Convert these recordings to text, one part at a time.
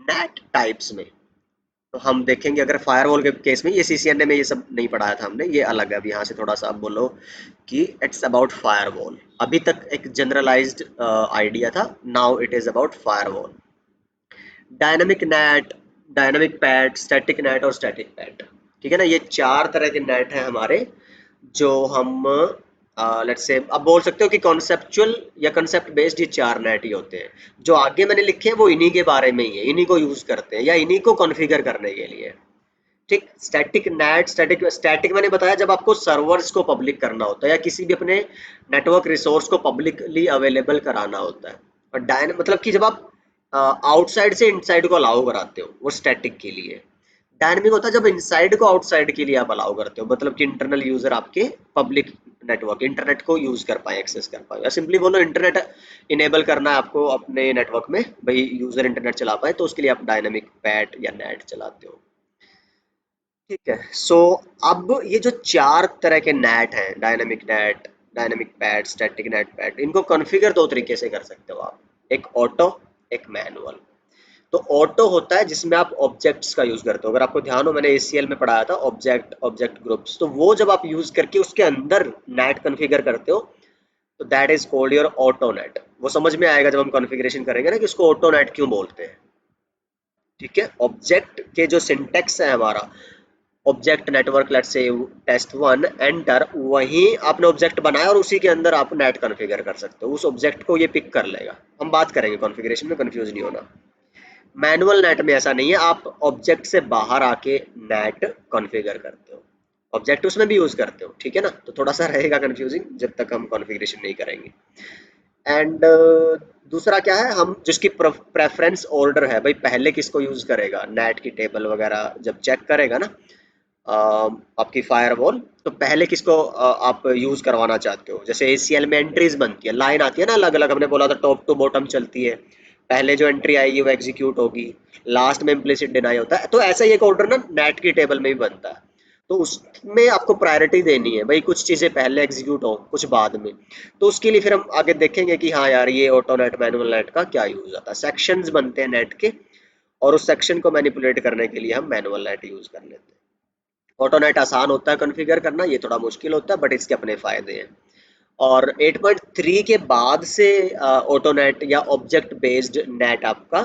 Net types में तो हम देखेंगे, अगर फायरवॉल के केस में, ये सीसीएनए में ये सब नहीं पढ़ाया था हमने, ये अलग है। अब यहाँ से थोड़ा सा आप बोलो कि इट्स अबाउट फायरवॉल। अभी तक एक जनरलाइज्ड आइडिया था, now it is about firewall. Dynamic net, dynamic pad, static net और स्टैटिक पैड, ठीक है ना। ये चार तरह के नेट हैं हमारे, जो हम लेट्स से अब बोल सकते हो कि कॉन्सेप्चुअल या कंसेप्ट बेस्ड, ये चार नेट ही होते हैं। जो आगे मैंने लिखे हैं वो इन्हीं के बारे में ही है, इन्हीं को यूज करते हैं या इन्हीं को कॉन्फ़िगर करने के लिए। ठीक, स्टैटिक नेट, स्टैटिक स्टैटिक मैंने बताया जब आपको सर्वर्स को पब्लिक करना होता है या किसी भी अपने नेटवर्क रिसोर्स को पब्लिकली अवेलेबल कराना होता है। और डायन मतलब कि जब आप आउटसाइड से इनसाइड को अलाउ कराते हो, वो स्टैटिक के लिए। डायनेमिक होता है जब इनसाइड को आउटसाइड के लिए आप अलाउ करते हो, मतलब कि इंटरनल यूजर आपके पब्लिक नेटवर्क इंटरनेट को यूज कर पाए, एक्सेस कर पाए, या सिंपली बोलो इंटरनेट इनेबल करना है आपको अपने नेटवर्क में, भाई यूजर इंटरनेट चला पाए, तो उसके लिए आप डायनेमिक पैड या नेट चलाते हो। ठीक है। सो अब ये जो चार तरह के नेट हैं, dynamic net, dynamic pad, static net pad, इनको कॉन्फ़िगर दो तरीके से कर सकते हो आप, एक ऑटो, एक मैनुअल। तो ऑटो होता है जिसमें आप ऑब्जेक्ट्स का यूज करते हो। अगर आपको ध्यान हो, मैंने एसीएल में पढ़ाया था ऑब्जेक्ट, ऑब्जेक्ट ग्रुप्स, तो वो जब आप यूज करके उसके अंदर नेट कॉन्फ़िगर करते हो, तो that is called your auto net. वो समझ में आएगा जब हम कॉन्फ़िगरेशन करेंगे ना कि उसको ऑटो नेट क्यों बोलते हैं। ठीक है। ऑब्जेक्ट के जो सिंटेक्स है हमारा, object network let's say test one enter, वहीं आपने ऑब्जेक्ट बनाया और उसी के अंदर आप नेट कॉन्फ़िगर कर सकते हो, उस ऑब्जेक्ट को ये पिक कर लेगा। हम बात करेंगे कॉन्फ़िगरेशन में, कंफ्यूज नहीं होना। मैनुअल नेट में ऐसा नहीं है, आप ऑब्जेक्ट से बाहर आके नेट कॉन्फ़िगर करते हो, ऑब्जेक्ट उसमें भी यूज करते हो, ठीक है ना। तो थोड़ा सा रहेगा कंफ्यूजिंग जब तक हम कॉन्फ़िगरेशन नहीं करेंगे। एंड दूसरा क्या है, हम जिसकी प्रेफरेंस ऑर्डर है, भाई पहले किसको यूज करेगा, नेट की टेबल वगैरह जब चेक करेगा ना आपकी फायरवॉल, तो पहले किसको आप यूज करवाना चाहते हो। जैसे एसीएल में एंट्रीज बनती है, लाइन आती है ना अलग अलग, हमने बोला था टॉप टू बॉटम चलती है, पहले जो एंट्री आएगी वो एग्जीक्यूट होगी, लास्ट में इम्प्लिसिट डिनाई होता है। तो ऐसा ही एक ऑर्डर ना नेट की टेबल में भी बनता है। तो उसमें आपको प्रायोरिटी देनी है, भाई कुछ चीज़ें पहले एग्जीक्यूट हो, कुछ बाद में। तो उसके लिए फिर हम आगे देखेंगे कि हाँ यार, ये ऑटो नेट, मैनुअल नेट का क्या यूज आता है। सेक्शंस बनते हैं नेट के, और उस सेक्शन को मैनिपुलेट करने के लिए हम मैनुअल नेट यूज कर लेते हैं। ऑटोनेट आसान होता है कॉन्फ़िगर करना, ये थोड़ा मुश्किल होता है, बट इसके अपने फ़ायदे हैं। और 8.3 के बाद से ऑटोनेट या ऑब्जेक्ट बेस्ड नेट आपका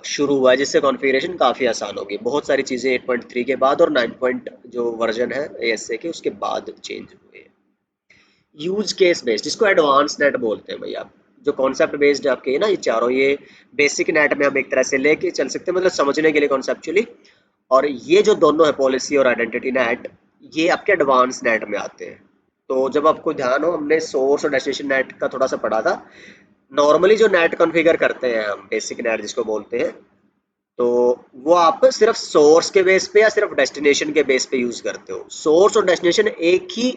शुरू हुआ है, जिससे कॉन्फ़िगरेशन काफ़ी आसान होगी। बहुत सारी चीज़ें 8.3 के बाद और 9 जो वर्जन है एएसए के, उसके बाद चेंज हुए हैं। यूज केस बेस्ड, जिसको एडवांस नेट बोलते हैं भाई आप। जो कॉन्सेप्ट बेस्ड आपके है ना ये चारों, ये बेसिक नेट में हम एक तरह से लेके चल सकते हैं, मतलब समझने के लिए कॉन्सेप्चुअली। और ये जो दोनों है, पॉलिसी और आइडेंटिटी नेट, ये आपके एडवांस नेट में आते हैं। तो जब आपको ध्यान हो, हमने सोर्स और डेस्टिनेशन नेट का थोड़ा सा पढ़ा था। नॉर्मली जो नेट कॉन्फ़िगर करते हैं हम, बेसिक नेट जिसको बोलते हैं, तो वो आप सिर्फ सोर्स के बेस पे या सिर्फ डेस्टिनेशन के बेस पे यूज करते हो। सोर्स और डेस्टिनेशन एक ही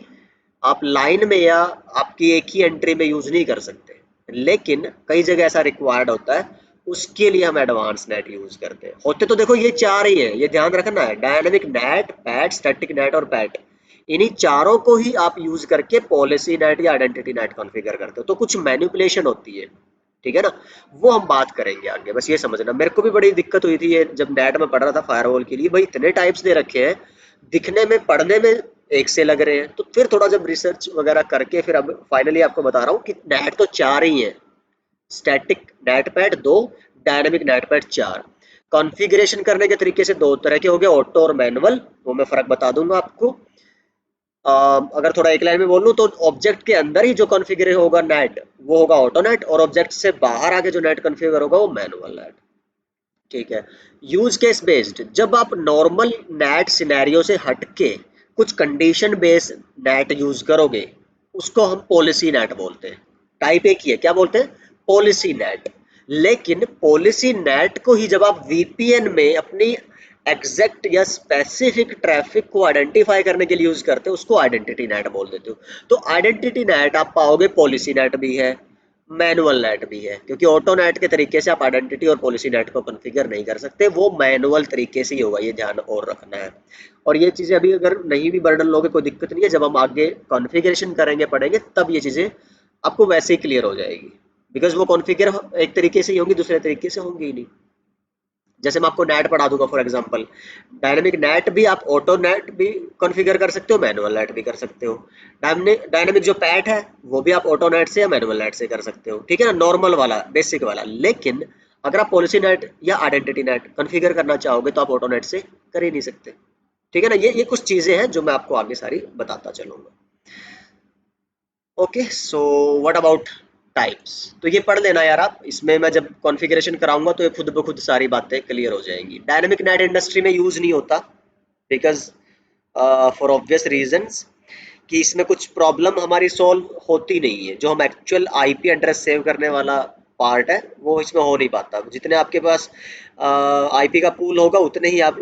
आप लाइन में या आपकी एक ही एंट्री में यूज नहीं कर सकते, लेकिन कई जगह ऐसा रिक्वायर्ड होता है, उसके लिए हम एडवांस नेट यूज करते हैं। होते तो देखो ये चार ही है, ये ध्यान रखना है, dynamic net, pad, static net और पैड। इन्हीं चारों को ही आप यूज करके पॉलिसी नेट या आइडेंटिटी नेट कॉन्फ़िगर करते हो। तो कुछ मैनिपुलेशन होती है, ठीक है ना, वो हम बात करेंगे आगे। बस ये समझना, मेरे को भी बड़ी दिक्कत हुई थी ये जब नेट में पढ़ रहा था फायरवॉल के लिए, भाई इतने टाइप्स दे रखे हैं, दिखने में पढ़ने में एक से लग रहे हैं। तो फिर थोड़ा जब रिसर्च वगैरह करके फिर अब फाइनली आपको बता रहा हूँ कि नेट तो चार ही है। स्टैटिक नेट पैड दो, डायनेमिक नेट पैड चार। कॉन्फ़िगरेशन करने के तरीके से दो तरह के हो गए, ऑटो और मैनुअल, वो मैं फर्क बता दूंगा आपको। अगर थोड़ा एक लाइन में बोलूँ तो ऑब्जेक्ट के अंदर ही जो कॉन्फ़िगर होगा नेट, वो होगा ऑटो नेट, और ऑब्जेक्ट से बाहर आके जो नेट कॉन्फ़िगर होगा वो मैनुअल नेट। ठीक है। यूज केस बेस्ड, जब आप नॉर्मल नेट सिनेरियो से हटके कुछ कंडीशन बेस्ड नेट यूज करोगे, उसको हम पॉलिसी नेट बोलते हैं। टाइप एक ही है, क्या बोलते हैं, पॉलिसी नेट। लेकिन पॉलिसी नेट को ही जब आप वीपीएन में अपनी एग्जैक्ट या स्पेसिफिक ट्रैफिक को आइडेंटिफाई करने के लिए यूज करते हो, उसको आइडेंटिटी नेट बोल देते हो। तो आइडेंटिटी नेट आप पाओगे, पॉलिसी नेट भी है, मैनुअल नेट भी है, क्योंकि ऑटो नेट के तरीके से आप आइडेंटिटी और पॉलिसी नेट को कॉन्फ़िगर नहीं कर सकते, वो मैनुअल तरीके से ही होगा, ये ध्यान और रखना है। और ये चीज़ें अभी अगर नहीं भी बर्डन लोगे कोई दिक्कत नहीं है, जब हम आगे कॉन्फ़िगरेशन करेंगे पढ़ेंगे तब ये चीज़ें आपको वैसे ही क्लियर हो जाएगी, बिकॉज वो कॉन्फ़िगर एक तरीके से ही होंगी, दूसरे तरीके से होंगी ही नहीं। जैसे मैं आपको नेट पढ़ा दूंगा फॉर एग्जांपल, डायनेमिक नेट भी आप ऑटो नेट भी कॉन्फ़िगर कर सकते हो, मैनुअल नेट भी कर सकते हो। डायनेमिक जो पैट है वो भी आप ऑटो नेट से या मैनुअल नेट से कर सकते हो, ठीक है ना, नॉर्मल वाला बेसिक वाला। लेकिन अगर आप पॉलिसी नेट या आइडेंटिटी नेट कॉन्फ़िगर करना चाहोगे तो आप ऑटो नेट से कर ही नहीं सकते, ठीक है ना। ये कुछ चीजें हैं जो मैं आपको आगे सारी बताता चलूंगा। Okay, so what about types, तो ये पढ़ लेना यार आप, इसमें मैं जब कॉन्फ़िगरेशन कराऊंगा तो ये खुद ब खुद सारी बातें क्लियर हो जाएंगी। डायनेमिक नेट इंडस्ट्री में यूज नहीं होता बिकॉज फॉर ऑब्वियस रीजंस कि इसमें कुछ प्रॉब्लम हमारी सॉल्व होती नहीं है। जो हम एक्चुअल आईपी एड्रेस सेव करने वाला पार्ट है वो इसमें हो नहीं पाता। जितने आपके पास आईपी का पूल होगा उतने ही आप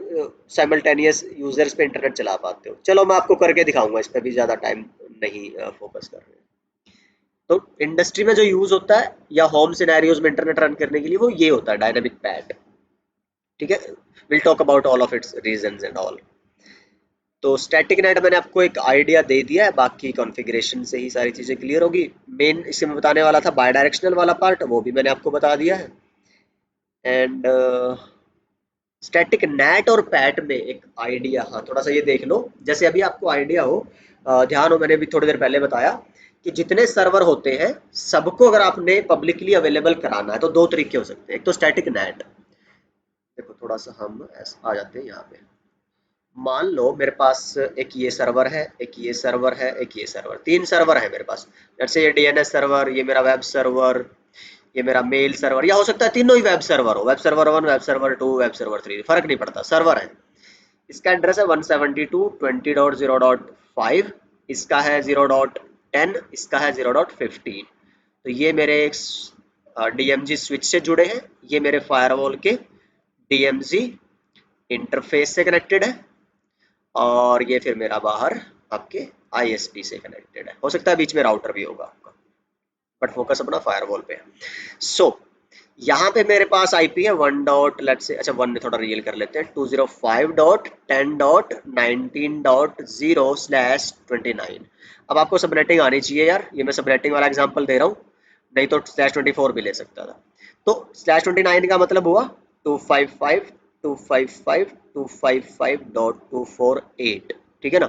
साइमल्टेनियस यूजर्स पे इंटरनेट चला पाते हो। चलो मैं आपको करके दिखाऊंगा, इस पर भी ज़्यादा टाइम नहीं फोकस कर रहे हैं। तो इंडस्ट्री में जो यूज होता है या होम सिनेरियोज में इंटरनेट रन करने के लिए वो ये होता है डायनेमिक पैड, ठीक है। Will talk about all of its reasons and all. तो स्टैटिक नेट मैंने आपको एक आइडिया दे दिया है, बाकी कॉन्फ़िगरेशन से ही सारी चीज़ें क्लियर होगी। मेन इससे मैं बताने वाला था बाय डायरेक्शनल वाला पार्ट, वो भी मैंने आपको बता दिया है। एंड स्टैटिक नेट और पैट में एक आइडिया, हाँ थोड़ा सा ये देख लो, जैसे अभी आपको आइडिया हो, ध्यान हो, मैंने भी थोड़ी देर पहले बताया कि जितने सर्वर होते हैं सबको अगर आपने पब्लिकली अवेलेबल कराना है तो दो तरीके हो सकते हैं। एक तो स्टैटिक नेट, देखो थोड़ा सा हम आ जाते हैं यहाँ पे। मान लो मेरे पास एक ये सर्वर है, एक ये सर्वर है, एक ये सर्वर, तीन सर्वर है मेरे पास। जैसे ये डीएनएस सर्वर, ये मेरा वेब सर्वर, ये मेरा मेल सर्वर, या हो सकता है तीनों ही वेब सर्वर हो, web server 1, web server 2, web server 3, फर्क नहीं पड़ता, सर्वर है। इसका एड्रेस है 172.20.5, इसका है 0.10, इसका है 0.15। तो ये मेरे डीएमजी स्विच से जुड़े हैं, ये मेरे फायरवॉल के डीएमजी इंटरफेस से कनेक्टेड है, और ये फिर मेरा बाहर आपके आईएसपी से कनेक्टेड है। हो सकता है बीच में राउटर भी होगा आपका, बट फोकस अपना फायरवॉल पे है। सो यहाँ पे मेरे पास आईपी है 1 डॉट लेट से, अच्छा 1 में थोड़ा रियल कर लेते हैं, 205.10.19.0/29। अब आपको सबनेटिंग आनी चाहिए यार, ये मैं सबनेटिंग वाला एग्जांपल दे रहा हूँ, नहीं तो /24 भी ले सकता था। तो /29 का मतलब हुआ 255.255.255.248, ठीक है ना।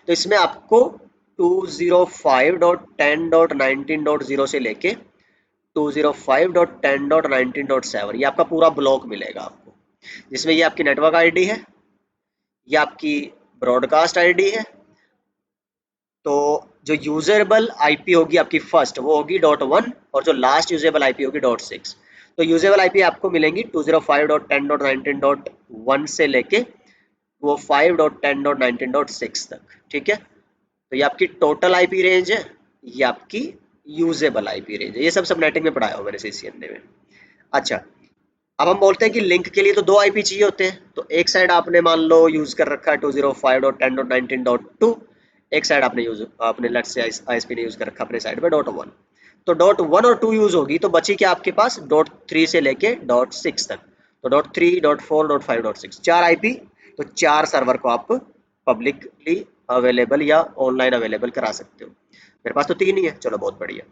तो इसमें आपको 205.10.19.0 से लेके 205.10.19.7 ये आपका पूरा ब्लॉक मिलेगा आपको, जिसमें ये आपकी नेटवर्क आईडी है, ये आपकी ब्रॉडकास्ट आईडी है। तो जो यूजेबल आईपी होगी आपकी फर्स्ट वो होगी .1, और जो लास्ट यूजेबल आईपी होगी .6। तो यूजेबल आईपी आपको मिलेंगी 205.10.19.1 से लेके 205.10.19.6 तक, ठीक है। तो ये आपकी टोटल आईपी रेंज है, ये आपकी यूजेबल आईपी रेंज है। ये सब सबनेटिंग में पढ़ाया हुआ मैंने सीसीएनए में। अच्छा, अब हम बोलते हैं कि लिंक के लिए तो दो आईपी चाहिए होते हैं। तो एक साइड आपने मान लो यूज कर रखा है 205.10.19.2, एक साइड आपने यूज आपने लेट्स से आईएसपी ने यूज कर रखा अपने साइड पे .1। तो .1 और 2 यूज होगी तो बची क्या आपके पास .3 से लेके .6 तक। तो .3, .4, .5, .6 चार आईपी। तो चार सर्वर को आप पब्लिकली अवेलेबल या ऑनलाइन अवेलेबल करा सकते हो। मेरे पास तो तीन ही है, चलो बहुत बढ़िया।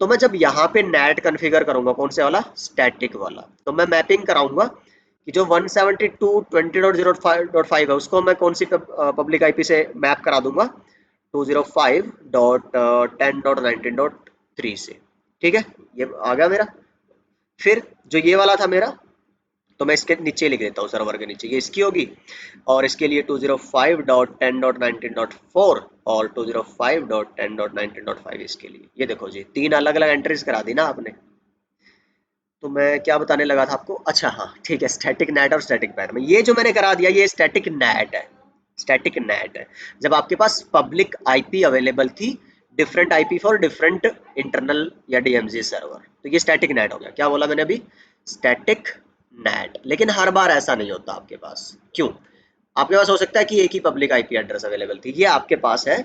तो मैं जब यहाँ पे नेट कॉन्फ़िगर करूंगा, कौन से वाला, स्टैटिक वाला, तो मैं मैपिंग कराऊंगा कि जो 172.20.5 है उसको मैं कौन सी पब्लिक आईपी से मैप करा दूंगा, 205.10.19.3 से, ठीक है। ये आ गया मेरा। फिर जो ये वाला था मेरा, तो मैं इसके नीचे लिख देता हूँ, सर्वर के नीचे ये इसकी होगी, और इसके लिए 205.10.19.4 और 205.10.19.5 इसके लिए। ये देखो जी, तीन अलग अलग एंट्रीज करा दी ना आपने। तो मैं क्या बताने लगा था आपको, अच्छा हाँ ठीक है, स्टैटिक नेट और स्टैटिक पैड में ये जो मैंने करा दिया ये स्टैटिक नेट है। स्टैटिक नेट है जब आपके पास पब्लिक आईपी अवेलेबल थी, different IP for different internal या डीएमजी सर्वर, तो ये स्टैटिक नेट हो गया। क्या बोला मैंने अभी, स्टैटिक नेट। लेकिन हर बार ऐसा नहीं होता आपके पास, क्यों, आपके पास हो सकता है कि एक ही पब्लिक आईपी एड्रेस अवेलेबल थी, ये आपके पास है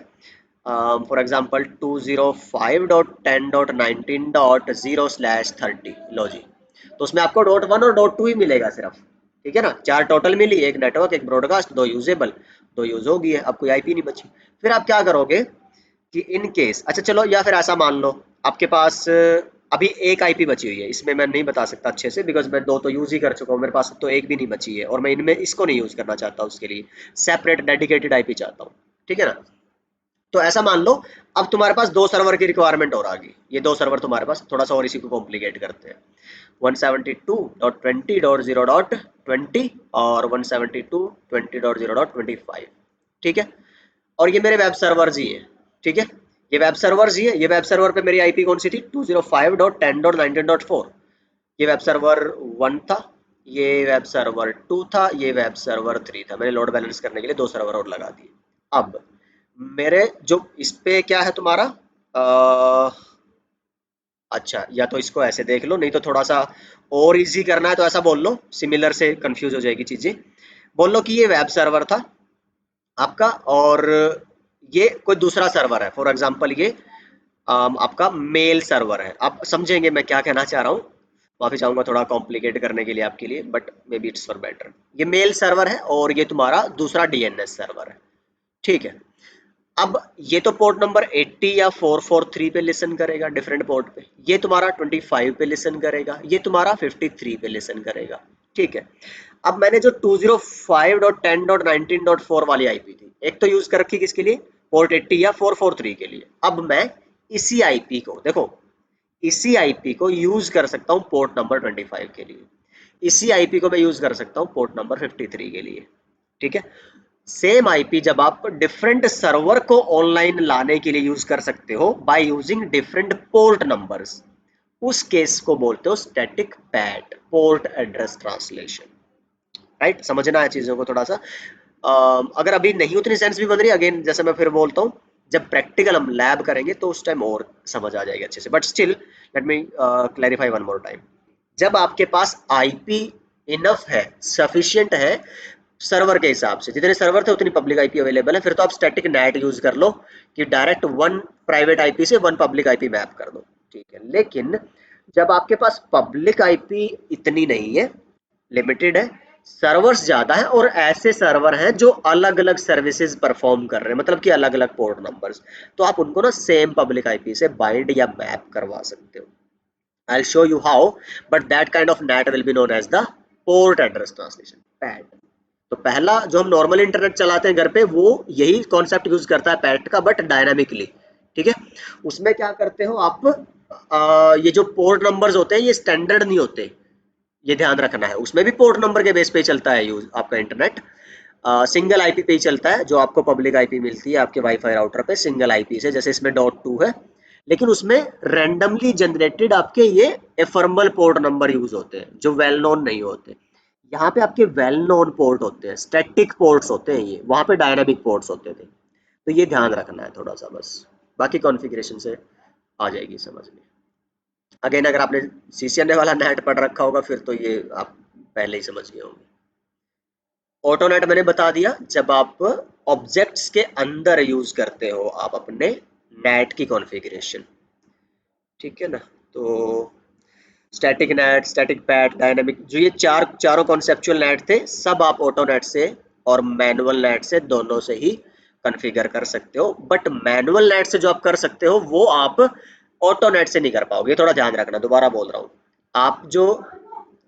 फॉर एग्जाम्पल 205.10.19.0/30, लो जी। तो उसमें आपको .1 और .2 ही मिलेगा सिर्फ, ठीक है ना। चार टोटल मिली, एक नेटवर्क, एक ब्रॉडकास्ट, दो यूजेबल, दो यूज होगी है, अब कोई आईपी नहीं बची। फिर आप क्या करोगे कि इन केस, अच्छा चलो, या फिर ऐसा मान लो आपके पास अभी एक आईपी बची हुई है, इसमें मैं नहीं बता सकता अच्छे से बिकॉज मैं दो तो यूज ही कर चुका हूँ, मेरे पास तो एक भी नहीं बची है और मैं इनमें इसको नहीं यूज करना चाहता हूँ, उसके लिए सेपरेट डेडिकेटेड आईपी चाहता हूँ। ठीक है ना। तो ऐसा मान लो अब तुम्हारे पास दो सर्वर की रिक्वायरमेंट और आ गई, ये दो सर्वर तुम्हारे पास, थोड़ा सा और इसी को कॉम्प्लिकेट करते हैं। 172.20.20.20 और 172.20.0.25। ठीक है। और ये मेरे वेब सर्वर्स ही हैं। ठीक है। ये वेब सर्वर्स ही है, ये वेब सर्वर पे मेरी आईपी कौन सी थी, 205.10.19.4। ये वेब सर्वर 1 था, ये वेब सर्वर 2 था, ये वेब सर्वर 3 था। मैंने लोड बैलेंस करने के लिए दो सर्वर और लगा दिए। अब मेरे जो इस पे क्या है तुम्हारा, अच्छा या तो इसको ऐसे देख लो, नहीं तो थोड़ा सा और इजी करना है तो ऐसा बोल लो, सिमिलर से कंफ्यूज हो जाएगी चीजें। बोल लो कि ये वेब सर्वर था आपका और ये कोई दूसरा सर्वर है, फॉर एग्जांपल ये आपका मेल सर्वर है। आप समझेंगे मैं क्या कहना चाह रहा हूँ। माफी चाहूंगा थोड़ा कॉम्प्लिकेट करने के लिए आपके लिए, but may be it's for better. ये मेल सर्वर है और ये तुम्हारा दूसरा डीएनएस सर्वर है। ठीक है। अब ये तो पोर्ट नंबर 80 या 443 पे लिसन करेगा डिफरेंट पोर्ट पे, ये तुम्हारा 25 पे लिसन करेगा, ये तुम्हारा 53 पे लिसन करेगा। ठीक है। अब मैंने जो 205.10.19.4 वाली आईपी थी, एक तो यूज कर रखी किसके लिए, पोर्ट 80 या 443 के लिए। अब मैं इसी आईपी को देखो, इसी आईपी को यूज कर सकता हूँ पोर्ट नंबर 25 के लिए, इसी आईपी को मैं यूज कर सकता हूँ पोर्ट नंबर 53 के लिए। ठीक है। सेम आईपी जब आप डिफरेंट सर्वर को ऑनलाइन लाने के लिए यूज कर सकते हो by using different port numbers, उस केस को बोलते हो static PAT, port address translation. Right, समझना है चीजों को थोड़ा सा। अगर अभी नहीं उतनी सेंस भी बन रही, अगेन जैसे मैं फिर बोलता हूँ, जब प्रैक्टिकल हम लैब करेंगे तो उस टाइम और समझ आ जाएगी अच्छे से, but still let me clarify one more time. जब आपके पास आईपी इनफ है, सफिशिएंट है, सर्वर के हिसाब से जितने सर्वर थे उतनी पब्लिक आईपी अवेलेबल है, फिर तो आप स्टैटिक नेट यूज कर लो कि डायरेक्ट वन प्राइवेट आईपी से वन पब्लिक आईपी मैप कर दो। ठीक है। लेकिन जब आपके पास पब्लिक आईपी इतनी नहीं है, लिमिटेड है, सर्वर्स ज्यादा है और ऐसे सर्वर हैं जो अलग अलग सर्विसेज परफॉर्म कर रहे हैं, मतलब कि अलग अलग पोर्ट नंबर्स, तो आप उनको ना सेम पब्लिक आईपी से बाइंड या मैप करवा सकते हो। I'll show you how, but that kind of NAT will be known as the port address translation, PAT। तो पहला जो हम नॉर्मल इंटरनेट चलाते हैं घर पे, वो यही कॉन्सेप्ट यूज करता है पैट का, बट डायनामिकली। ठीक है। उसमें क्या करते हो आप, ये जो पोर्ट नंबर्स होते हैं ये स्टैंडर्ड नहीं होते, ये ध्यान रखना है। उसमें भी पोर्ट नंबर के बेस पे चलता है यूज आपका इंटरनेट, सिंगल आईपी पे ही चलता है। जो आपको पब्लिक आईपी मिलती है आपके वाईफाई राउटर पे सिंगल आईपी से, जैसे इसमें .2 है, लेकिन उसमें रैंडमली जनरेटेड आपके ये एफर्मल पोर्ट नंबर यूज होते हैं जो वेल नोन नहीं होते। यहाँ पे आपके वेल नोन पोर्ट होते हैं, स्टैटिक पोर्ट्स होते हैं ये, वहां पे डायनामिक पोर्ट्स होते थे। तो ये ध्यान रखना है थोड़ा सा बस, बाकी कॉन्फ़िगरेशन से आ जाएगी समझ में। अगेन अगर आपने सीसीएनए वाला नेट पढ़ रखा होगा फिर तो ये आप पहले ही समझ गए होंगे। ऑटोनेट मैंने बता दिया, जब आप ऑब्जेक्ट्स के अंदर यूज करते हो आप अपने नेट की कॉन्फ़िगरेशन। ठीक है ना। तो static net, static PAT, dynamic, जो ये चारों कॉन्सेप्चुअल नेट थे, सब आप ऑटोनेट से और मैनुअल नेट से दोनों से ही कॉन्फ़िगर कर सकते हो। बट मैनुअल नेट से जो आप कर सकते हो वो आप ऑटोनेट से नहीं कर पाओगे, थोड़ा ध्यान रखना, दोबारा बोल रहा हूँ। आप जो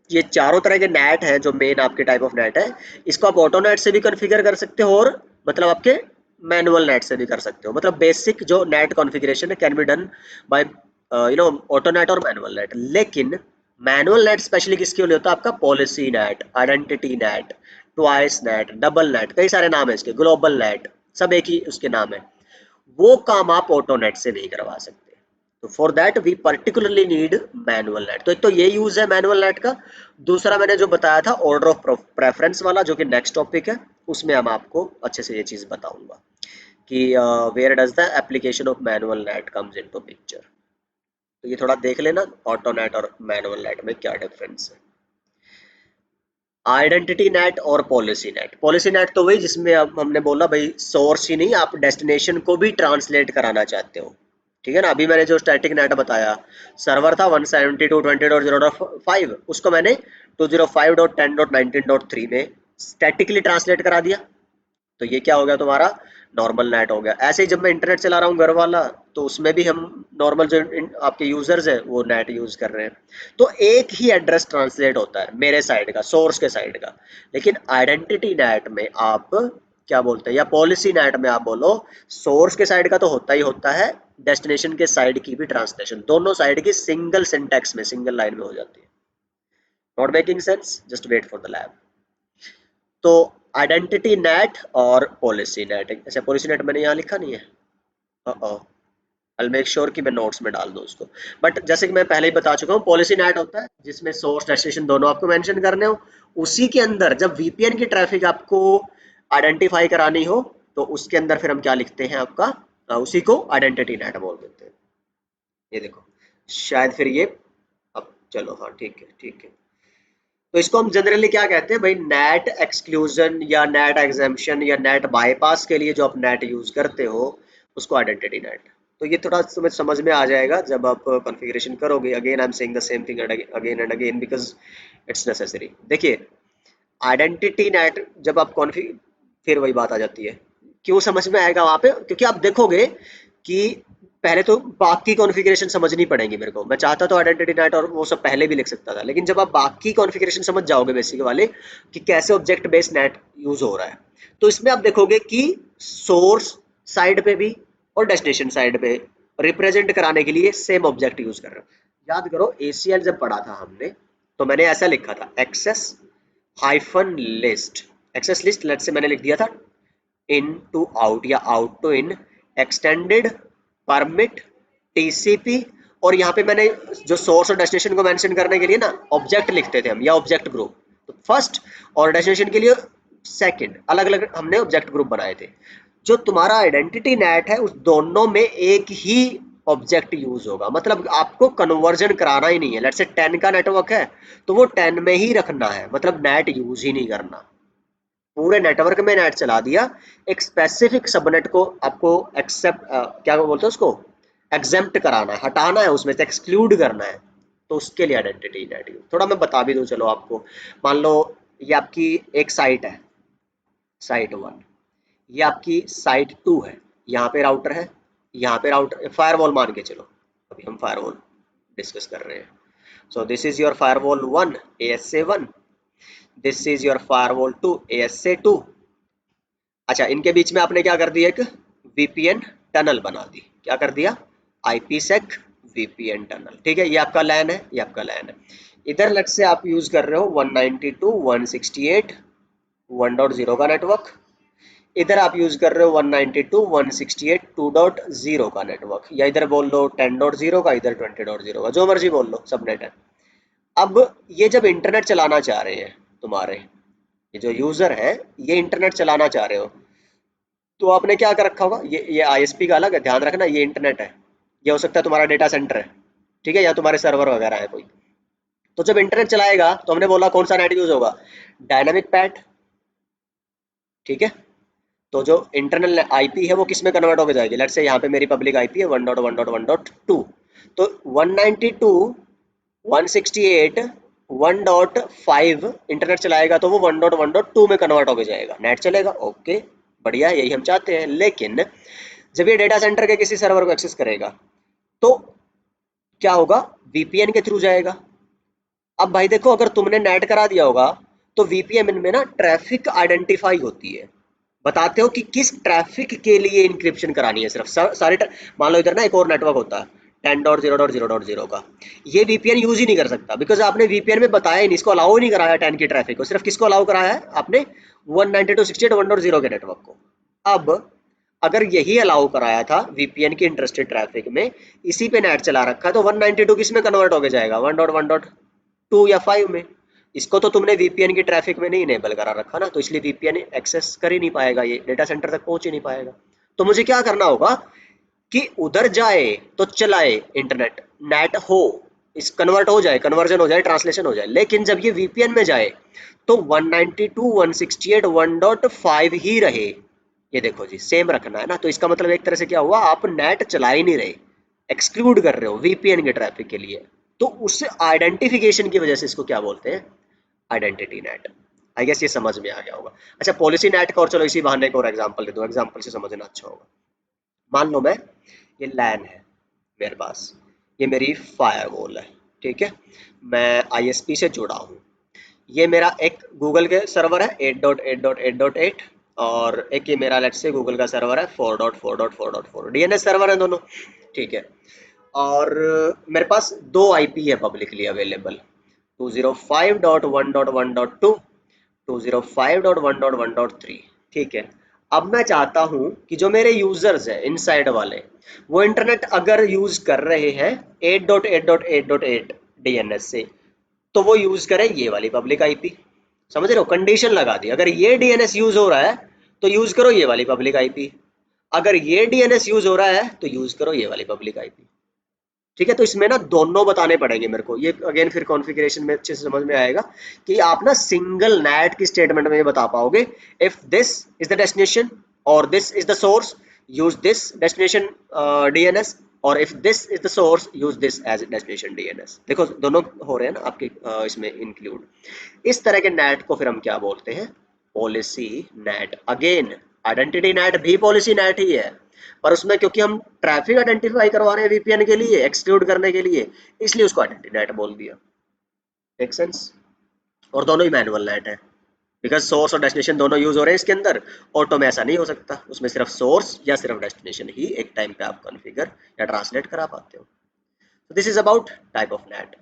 ये चारों तरह के नेट हैं जो मेन आपके टाइप ऑफ नेट है, इसको आप ऑटो नेट से भी कॉन्फ़िगर कर सकते हो और मतलब आपके मैनुअल नेट से भी कर सकते हो। मतलब बेसिक जो नेट कॉन्फ़िगरेशन है can be done by auto NAT और मैनुअल नेट। लेकिन मैनुअल नेट स्पेशली किसके लिए होता है, आपका policy net, identity net, twice net, double net, कई सारे नाम है इसके, ग्लोबल नेट, सब एक ही उसके नाम है। वो काम आप ऑटो नेट से नहीं करवा सकते। तो for that we particularly need manual NAT. तो एक तो ये यूज है मैनुअल नेट का। दूसरा मैंने जो बताया था ऑर्डर ऑफ प्रेफरेंस वाला, जो कि नेक्स्ट टॉपिक है, उसमें हम आपको अच्छे से ये चीज बताऊंगा कि where does the application of manual NAT comes into picture. तो ये थोड़ा देख लेना ऑटो नेट और मैनुअल नेट में क्या डिफरेंस है। आइडेंटिटी नेट और पॉलिसी नेट तो वही जिसमें अब हमने बोला भाई सोर्स ही नहीं, आप डेस्टिनेशन को भी ट्रांसलेट कराना चाहते हो। ठीक है ना। अभी मैंने जो स्टैटिक नेट बताया, सर्वर था 172.20.0.5, उसको मैंने 205.10.19.3 में स्टैटिकली ट्रांसलेट करा दिया। तो ये क्या हो गया तुम्हारा नॉर्मल नेट हो गया। ऐसे ही जब मैं इंटरनेट चला रहा हूँ घर वाला, तो उसमें भी हम नॉर्मल जो आपके यूजर्स है वो नेट यूज कर रहे हैं। तो एक ही एड्रेस ट्रांसलेट होता है मेरे साइड का, सोर्स के साइड का। लेकिन आइडेंटिटी नेट में आप क्या बोलते हैं, या पॉलिसी नेट में आप बोलो, सोर्स के साइड का तो होता ही होता है, डेस्टिनेशन के साइड की भी ट्रांसलेशन दोनों साइड की सिंगल सिंटैक्स में, सिंगल लाइन में हो जाती है। Not making sense? Just wait for the lab. तो आइडेंटिटी नेट और पॉलिसी नेट, ऐसे पॉलिसी नेट मैंने यहाँ लिखा नहीं है, आई मेक श्योर कि मैं नोट्स में डाल दूँ उसको। बट जैसे कि मैं पहले ही बता चुका हूँ, पॉलिसी नेट होता है जिसमें सोर्स डेस्टिनेशन दोनों आपको मेंशन करने हो। उसी के अंदर जब वीपीएन की ट्रैफिक आपको आइडेंटिफाई करानी हो, तो उसके अंदर फिर हम क्या लिखते हैं आपका, उसी को आइडेंटिटी नेट बोल देते हैं। ये देखो, शायद फिर ये, अब चलो हाँ ठीक है ठीक है। तो इसको हम जनरली क्या कहते हैं भाई, नेट एक्सक्लूजन या नेट एग्जाम्पशन या नेट बाईपास के लिए जो आप नेट यूज करते हो, उसको आइडेंटिटी नेट। तो ये थोड़ा समझ में आ जाएगा जब आप कॉन्फ़िगरेशन करोगे। Again I am saying the same thing again and again because it's necessary. देखिए, आइडेंटिटी नेट जब आप कॉन्फ़िग, फिर वही बात आ जाती है, क्यों समझ में आएगा वहां पे, क्योंकि आप देखोगे कि पहले तो बाकी कॉन्फ़िगरेशन समझनी पड़ेगी मेरे को। मैं चाहता तो आइडेंटिटी नेट और वो सब पहले भी लिख सकता था, लेकिन जब आप बाकी कॉन्फ़िगरेशन समझ जाओगे बेसिक वाले कि कैसे ऑब्जेक्ट बेस्ड नेट यूज हो रहा है, तो इसमें आप देखोगे कि सोर्स साइड पे भी और डेस्टिनेशन साइड पे रिप्रेजेंट कराने के लिए सेम ऑब्जेक्ट यूज कर रहे हो। याद करो, एसीएल जब पढ़ा था हमने, तो मैंने ऐसा लिखा था, access hyphen list. Access list let say मैंने लिख दिया था इन टू आउट या out to in, extended, permit, TCP, और यहाँ पे मैंने जो सोर्स और डेस्टिनेशन को मेंशन करने के लिए ना ऑब्जेक्ट लिखते थे हम, या ऑब्जेक्ट ग्रुप। तो फर्स्ट और डेस्टिनेशन के लिए सेकंड, अलग अलग हमने ऑब्जेक्ट ग्रुप बनाए थे। जो तुम्हारा आइडेंटिटी नेट है, उस दोनों में एक ही ऑब्जेक्ट यूज होगा। मतलब आपको कन्वर्जन कराना ही नहीं है। लेट्स से 10 का नेटवर्क है, तो वो 10 में ही रखना है, मतलब नेट यूज ही नहीं करना। पूरे नेटवर्क में नेट चला दिया, एक स्पेसिफिक सबनेट को आपको एक्सेप्ट, क्या बोलते हैं उसको, एग्जेम्प्ट कराना है, हटाना है, उसमें से एक्सक्लूड करना है। तो उसके लिए आइडेंटिटी नेट यूज, थोड़ा मैं बता भी दूं चलो आपको। मान लो ये आपकी एक साइट है, साइट वन, ये आपकी साइट टू है, यहाँ पे राउटर है, यहाँ पे राउटर, फायरवॉल मान के चलो, अभी हम फायरवॉल डिस्कस कर रहे हैं। So this is your firewall one, ASA one, this is your firewall two, ASA two. अच्छा, इनके बीच में आपने क्या कर दिया, एक वीपीएन टनल बना दी। क्या कर दिया, IPsec वीपीएन टनल। ठीक है, ये आपका लैन है, ये आपका लैन है। इधर लेट से आप यूज कर रहे हो 192.168.1.0 का नेटवर्क, इधर आप यूज कर रहे हो 192.168.2.0 का नेटवर्क, या इधर बोल लो 10.0 का, इधर 20.0 का, जो मर्जी बोल लो, सबनेट है। अब ये जब इंटरनेट चलाना चाह रहे हैं तुम्हारे, ये जो यूजर है, ये इंटरनेट चलाना चाह रहे हो, तो आपने क्या कर रखा होगा, ये ISP का अलग है, ध्यान रखना, ये इंटरनेट है, ये हो सकता है तुम्हारा डेटा सेंटर है, ठीक है, या तुम्हारे सर्वर वगैरह है कोई। तो जब इंटरनेट चलाएगा, तो हमने बोला कौन सा नेट यूज होगा, डायनामिक पैट। ठीक है, तो जो इंटरनल IP है वो किस में कन्वर्ट होकर जाएगी, लेट्स से यहाँ पे मेरी पब्लिक IP है 1.1.1.2, तो 192.168.1.5 इंटरनेट चलाएगा, तो वो 1.1.2 में कन्वर्ट होकर जाएगा, नेट चलेगा। ओके, बढ़िया, यही हम चाहते हैं। लेकिन जब ये डेटा सेंटर के किसी सर्वर को एक्सेस करेगा, तो क्या होगा, VPN के थ्रू जाएगा। अब भाई देखो, अगर तुमने नेट करा दिया होगा, तो VPN में ना ट्रैफिक आइडेंटिफाई होती है, बताते हो कि किस ट्रैफिक के लिए इंक्रिप्शन करानी है। सिर्फ सारे मान लो इधर ना एक और नेटवर्क होता है 10.0.0.0 का, ये VPN यूज ही नहीं कर सकता, बिकॉज आपने VPN में बताया ही नहीं, इसको अलाउ ही नहीं कराया 10 की ट्रैफिक को, सिर्फ किसको अलाउ कराया है आपने, 192.168.1.0 के नेटवर्क को। अब अगर यही अलाउ कराया था VPN की इंटरेस्टेड ट्रैफिक में, इसी पे नेट चला रखा है, तो 192 किस में कन्वर्ट होके जाएगा, 1.1.2 या 5 में। इसको तो तुमने VPN की ट्रैफिक में नहीं इनेबल करा रखा ना, तो इसलिए VPN एक्सेस कर ही नहीं पाएगा, ये डेटा सेंटर तक पहुंच ही नहीं पाएगा। तो मुझे क्या करना होगा कि उधर जाए तो चलाए इंटरनेट, नेट हो, इस कन्वर्ट हो जाए, कन्वर्जन हो जाए, ट्रांसलेशन हो जाए। लेकिन जब ये VPN में जाए, तो 192.168.1.5 ही रहे। ये देखो जी, सेम रखना है ना, तो इसका मतलब एक तरह से क्या हुआ, आप नेट चला ही नहीं रहे, एक्सक्लूड कर रहे हो VPN के ट्रैफिक के लिए। तो उस आइडेंटिफिकेशन की वजह से इसको क्या बोलते हैं, आइडेंटिटी नेट। आई गेस ये समझ में आ गया होगा। अच्छा पॉलिसी नेट का और चलो इसी बहाने एक और एग्जांपल दे दो, एग्जांपल से समझना अच्छा होगा। मान लो मैं ये लैन है मेरे पास, ये मेरी फायरवॉल है, ठीक है, मैं आईएसपी से जुड़ा हूँ। ये मेरा एक गूगल के सर्वर है 8.8.8.8 और एक ये मेरा लेट्स से गूगल का सर्वर है 4.4.4.4 डीएनएस सर्वर है दोनों, ठीक है। और मेरे पास दो आईपी है पब्लिकली अवेलेबल, 205.1.1.2, 205.1.1.3, ठीक है। अब मैं चाहता हूं कि जो मेरे यूजर्स हैं इनसाइड वाले, वो इंटरनेट अगर यूज कर रहे हैं 8.8.8.8 डीएनएस से, तो वो यूज करें ये वाली पब्लिक आईपी। समझ रहे हो, कंडीशन लगा दी, अगर ये डीएनएस यूज हो रहा है तो यूज करो ये वाली पब्लिक आईपी, अगर ये डीएनएस यूज हो रहा है तो यूज करो ये वाली पब्लिक आईपी। ठीक है, तो इसमें ना दोनों बताने पड़ेंगे मेरे को, ये अगेन फिर कॉन्फ़िगरेशन में अच्छे से समझ में आएगा कि आप ना सिंगल नेट की स्टेटमेंट में ये बता पाओगे, if this is the destination और this is the source, use this destination DNS, और if this is the source use this as destination DNS. देखो दोनों हो रहे हैं ना आपके इसमें इंक्लूड। इस तरह के नेट को फिर हम क्या बोलते हैं, policy net. Again identity net भी पॉलिसी नेट ही है, पर उसमें क्योंकि हम ट्रैफिक आइडेंटिफाई करवा रहे हैं वीपीएन के लिए एक्सक्लूड करने के लिए, इसलिए उसको आइडेंटिटी नेट बोल दिया। Make sense. और दोनों ही मैनुअल नेट है, बिकॉज सोर्स और डेस्टिनेशन दोनों यूज हो रहे हैं इसके अंदर। ऑटो में ऐसा नहीं हो सकता, उसमें सिर्फ सोर्स या सिर्फ डेस्टिनेशन ही एक टाइम पे आप कॉन्फ़िगर या ट्रांसलेट करा पाते हो। This is about type of net.